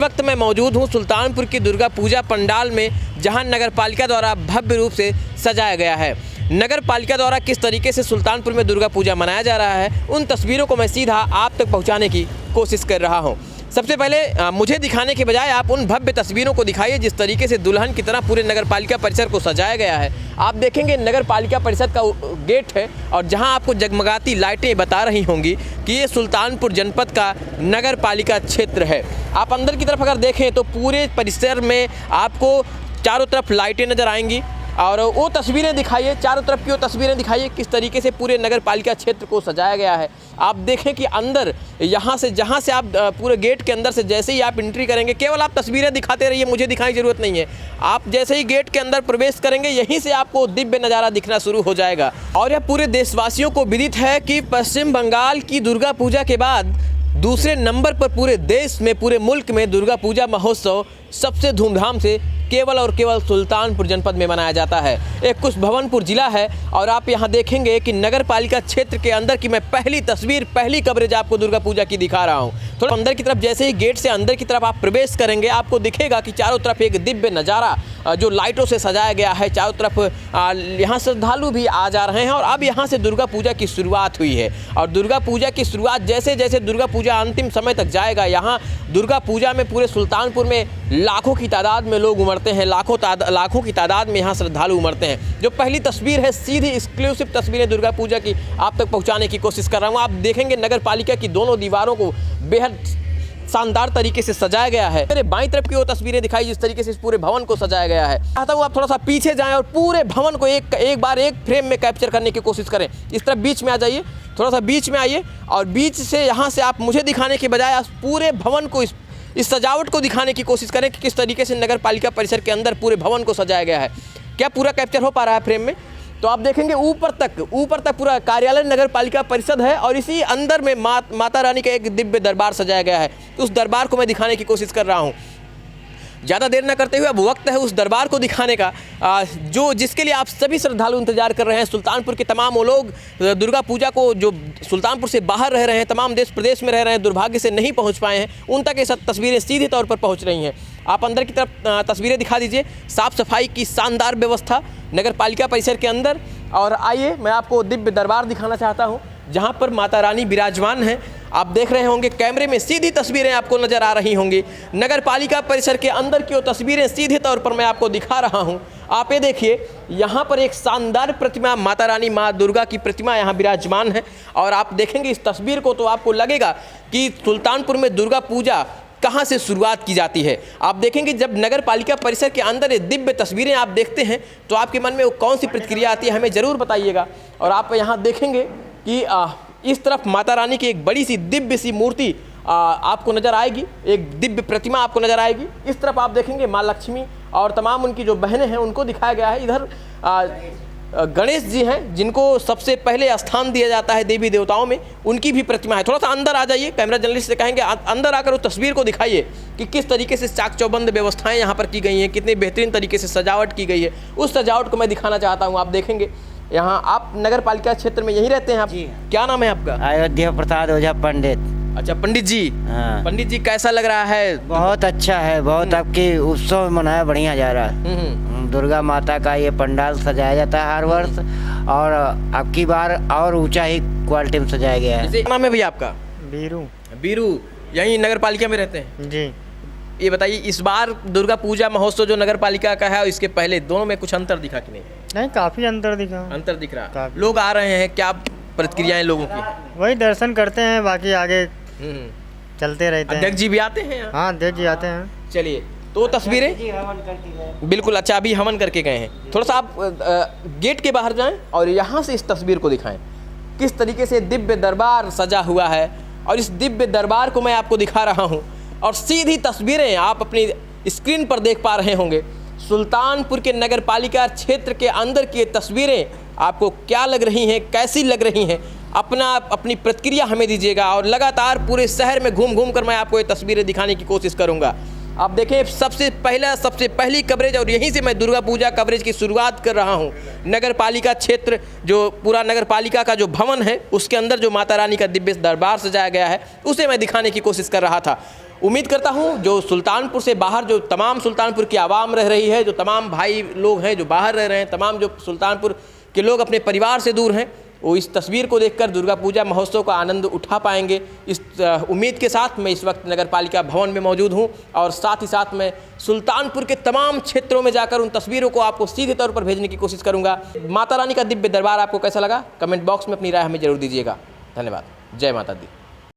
वक्त मैं मौजूद हूं सुल्तानपुर की दुर्गा पूजा पंडाल में, जहां नगर पालिका द्वारा भव्य रूप से सजाया गया है। नगर पालिका द्वारा किस तरीके से सुल्तानपुर में दुर्गा पूजा मनाया जा रहा है, उन तस्वीरों को मैं सीधा आप तक पहुंचाने की कोशिश कर रहा हूं। सबसे पहले मुझे दिखाने के बजाय आप उन भव्य तस्वीरों को दिखाइए जिस तरीके से दुल्हन की तरह पूरे नगर पालिका परिसर को सजाया गया है। आप देखेंगे नगर पालिका परिषद का गेट है और जहां आपको जगमगाती लाइटें बता रही होंगी कि ये सुल्तानपुर जनपद का नगर पालिका क्षेत्र है। आप अंदर की तरफ अगर देखें तो पूरे परिसर में आपको चारों तरफ लाइटें नज़र आएंगी और वो तस्वीरें दिखाइए, चारों तरफ की वो तस्वीरें दिखाइए किस तरीके से पूरे नगर पालिका क्षेत्र को सजाया गया है। आप देखें कि अंदर यहाँ से जहाँ से आप पूरे गेट के अंदर से जैसे ही आप एंट्री करेंगे, केवल आप तस्वीरें दिखाते रहिए, मुझे दिखाने की ज़रूरत नहीं है। आप जैसे ही गेट के अंदर प्रवेश करेंगे यहीं से आपको दिव्य नज़ारा दिखना शुरू हो जाएगा। और यह पूरे देशवासियों को विदित है कि पश्चिम बंगाल की दुर्गा पूजा के बाद दूसरे नंबर पर पूरे देश में, पूरे मुल्क में दुर्गा पूजा महोत्सव सबसे धूमधाम से केवल और केवल सुल्तानपुर जनपद में मनाया जाता है। एक कुछ भवनपुर जिला है और आप यहां देखेंगे कि नगर पालिका क्षेत्र के अंदर की मैं पहली तस्वीर, पहली कवरेज आपको दुर्गा पूजा की दिखा रहा हूं। थोड़ा अंदर की तरफ जैसे ही गेट से अंदर की तरफ आप प्रवेश करेंगे, आपको दिखेगा कि चारों तरफ एक दिव्य नज़ारा जो लाइटों से सजाया गया है। चारों तरफ यहाँ श्रद्धालु भी आ जा रहे हैं और अब यहाँ से दुर्गा पूजा की शुरुआत हुई है। और दुर्गा पूजा की शुरुआत जैसे जैसे दुर्गा पूजा अंतिम समय तक जाएगा, यहाँ दुर्गा पूजा में पूरे सुल्तानपुर में लाखों की तादाद में लोग उमड़ते हैं, लाखों की तादाद में यहाँ श्रद्धालु उमड़ते हैं। जो पहली तस्वीर है सीधी एक्सक्लूसिव तस्वीरें दुर्गा पूजा की आप तक पहुँचाने की कोशिश कर रहा हूँ। आप देखेंगे नगर पालिका की दोनों दीवारों को बेहद शानदार तरीके से सजाया गया है। मेरे बाईं तरफ की वो तस्वीरें दिखाई जिस तरीके से इस पूरे भवन को सजाया गया है। चाहता हूँ आप थोड़ा सा पीछे जाएं और पूरे भवन को एक बार एक फ्रेम में कैप्चर करने की कोशिश करें। इस तरफ बीच में आ जाइए, थोड़ा सा बीच में आइए और बीच से यहाँ से आप मुझे दिखाने के बजाय पूरे भवन को इस सजावट को दिखाने की कोशिश करें कि किस तरीके से नगर पालिका परिसर के अंदर पूरे भवन को सजाया गया है। क्या पूरा कैप्चर हो पा रहा है फ्रेम में? तो आप देखेंगे ऊपर तक पूरा कार्यालय नगर पालिका परिषद है और इसी अंदर में माता रानी का एक दिव्य दरबार सजाया गया है। उस दरबार को मैं दिखाने की कोशिश कर रहा हूँ। ज़्यादा देर न करते हुए अब वक्त है उस दरबार को दिखाने का जिसके लिए आप सभी श्रद्धालु इंतजार कर रहे हैं। सुल्तानपुर के तमाम वो लोग दुर्गा पूजा को जो सुल्तानपुर से बाहर रह रहे हैं, तमाम देश प्रदेश में रह रहे हैं, दुर्भाग्य से नहीं पहुंच पाए हैं, उन तक ये सब तस्वीरें सीधे तौर पर पहुंच रही हैं। आप अंदर की तरफ तस्वीरें दिखा दीजिए, साफ़ सफाई की शानदार व्यवस्था नगर पालिका परिसर के अंदर। और आइए मैं आपको दिव्य दरबार दिखाना चाहता हूँ जहाँ पर माता रानी विराजमान हैं। आप देख रहे होंगे कैमरे में सीधी तस्वीरें आपको नज़र आ रही होंगी। नगर पालिका परिसर के अंदर की वो तस्वीरें सीधे तौर पर मैं आपको दिखा रहा हूँ। आप ये देखिए, यहाँ पर एक शानदार प्रतिमा, माता रानी माँ दुर्गा की प्रतिमा यहाँ विराजमान है। और आप देखेंगे इस तस्वीर को तो आपको लगेगा कि सुल्तानपुर में दुर्गा पूजा कहाँ से शुरुआत की जाती है। आप देखेंगे जब नगर पालिका परिसर के अंदर ये दिव्य तस्वीरें आप देखते हैं तो आपके मन में वो कौन सी प्रतिक्रिया आती है, हमें ज़रूर बताइएगा। और आप यहाँ देखेंगे कि इस तरफ माता रानी की एक बड़ी सी दिव्य सी मूर्ति आपको नज़र आएगी, एक दिव्य प्रतिमा आपको नज़र आएगी। इस तरफ आप देखेंगे माँ लक्ष्मी और तमाम उनकी जो बहनें हैं उनको दिखाया गया है। इधर गणेश जी हैं जिनको सबसे पहले स्थान दिया जाता है देवी देवताओं में, उनकी भी प्रतिमा है। थोड़ा सा अंदर आ जाइए, कैमरा जर्नलिस्ट से कहेंगे अंदर आकर उस तस्वीर को दिखाइए कि किस तरीके से चाक चौबंद व्यवस्थाएं यहाँ पर की गई हैं, कितनी बेहतरीन तरीके से सजावट की गई है। उस सजावट को मैं दिखाना चाहता हूँ। आप देखेंगे यहाँ, आप नगर पालिका क्षेत्र में यहीं रहते हैं आप? क्या नाम है आपका? अयोध्या प्रसाद ओझा पंडित। अच्छा पंडित जी। हाँ। पंडित जी कैसा लग रहा है? बहुत अच्छा है, बहुत आपकी उत्सव मनाया बढ़िया जा रहा है। दुर्गा माता का ये पंडाल सजाया जाता है हर वर्ष और आपकी बार और ऊंचा ही क्वालिटी में सजाया गया है। क्या नाम है भैया आपका? बीरू। यहीं नगर पालिका में रहते हैं जी। ये बताइए, इस बार दुर्गा पूजा महोत्सव जो नगर पालिका का है और इसके पहले दोनों में कुछ अंतर दिखा कि नहीं? काफ़ी अंतर दिखा। अंतर दिख रहा? काफी। लोग आ रहे हैं, क्या प्रतिक्रियाएं लोगों की? वही दर्शन करते हैं, बाकी आगे चलते रहते हैं। अध्यक्ष जी भी आते हैं यहाँ? हाँ, अध्यक्ष जी आते हैं। चलिए, तो तस्वीरें बिल्कुल अच्छा अभी हवन करके गए हैं। थोड़ा सा आप गेट के बाहर जाएं और यहाँ से इस तस्वीर को दिखाएं किस तरीके से दिव्य दरबार सजा हुआ है। और इस दिव्य दरबार को मैं आपको दिखा रहा हूँ और सीधी तस्वीरें आप अपनी स्क्रीन पर देख पा रहे होंगे। सुल्तानपुर के नगर पालिका क्षेत्र के अंदर की तस्वीरें आपको क्या लग रही हैं, कैसी लग रही हैं, अपनी प्रतिक्रिया हमें दीजिएगा। और लगातार पूरे शहर में घूम घूम कर मैं आपको ये तस्वीरें दिखाने की कोशिश करूँगा। आप देखें सबसे पहली कवरेज और यहीं से मैं दुर्गा पूजा कवरेज की शुरुआत कर रहा हूं। नगर पालिका क्षेत्र, जो पूरा नगर पालिका का जो भवन है उसके अंदर जो माता रानी का दिव्य दरबार सजाया गया है उसे मैं दिखाने की कोशिश कर रहा था। उम्मीद करता हूँ जो सुल्तानपुर से बाहर जो तमाम सुल्तानपुर की आवाम रह रही है, जो तमाम भाई लोग हैं जो बाहर रह रहे हैं, तमाम जो सुल्तानपुर के लोग अपने परिवार से दूर हैं, वो इस तस्वीर को देखकर दुर्गा पूजा महोत्सव का आनंद उठा पाएंगे। इस उम्मीद के साथ मैं इस वक्त नगर पालिका भवन में मौजूद हूँ और साथ ही साथ मैं सुल्तानपुर के तमाम क्षेत्रों में जाकर उन तस्वीरों को आपको सीधे तौर पर भेजने की कोशिश करूँगा। माता रानी का दिव्य दरबार आपको कैसा लगा? कमेंट बॉक्स में अपनी राय हमें जरूर दीजिएगा। धन्यवाद। जय माता दी।